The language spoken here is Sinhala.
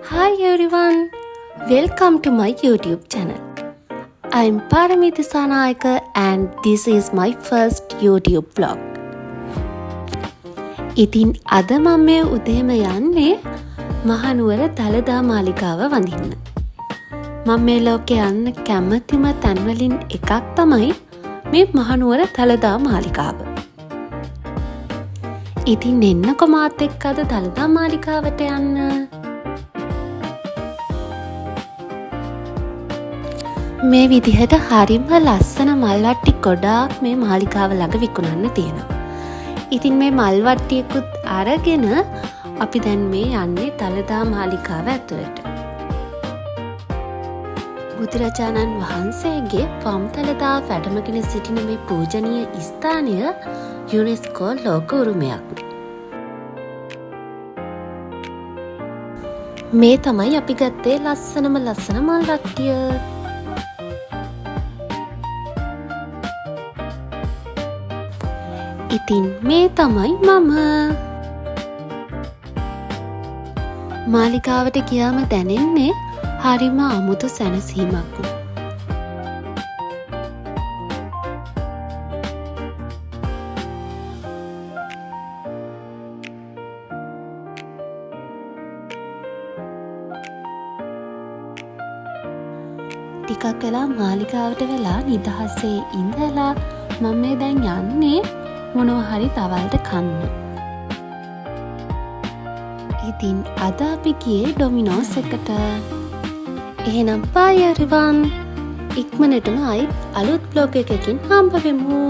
Hi everyone, welcome to my YouTube channel. I'm Paramiti Sanayaka and this is my first YouTube vlog. ඉතින් අද මම මේ උදේම යන්නේ මහනුවර දළදා මාලිගාව වඳින්න. මම මේ ලෝකේ යන්න කැමතිම තැන් වලින් එකක් තමයි මේ මහනුවර දළදා මාලිගාව. ඉතින් එන්නකො මාත් එක්ක අද දළදා මාලිගාවට යන්න. මේ විදිහට හරිම ලස්සන මල් වට්ටි ගොඩාක් මේ මාලිගාව ළඟ විකුණන්න තියෙනවා. ඉතින් මේ මල් වට්ටියකුත් අරගෙන අපි දැන් මේ යන්නේ දළදා මාලිගාව ඇතුළට. බුදුරජාණන් වහන්සේගේ වම් දළදා වැඩමගෙන සිටින මේ පූජනීය ස්ථානය යුනෙස්කෝ ලෝක උරුමයක්. මේ තමයි අපි ගත්තේ ලස්සන මල් වට්ටිය. ඉතින් මේ තමයි මම. මාලිගාවට ගියාම දැනෙන්නේ හරිම අමුතු සැනසීමක්. ටිකක් වෙලා මාලිගාවට වෙලා නිදහසේ ඉඳලා මම මේ දැන් යන්නේ මොනවා හරි තවල්ට කන්න. ඉතින් අද අපි ගියේ ඩොමිනෝස් එකට. එහෙනම් bye everyone. ඉක්මනටම අලුත් vlog එකකින් හම්බ වෙමු.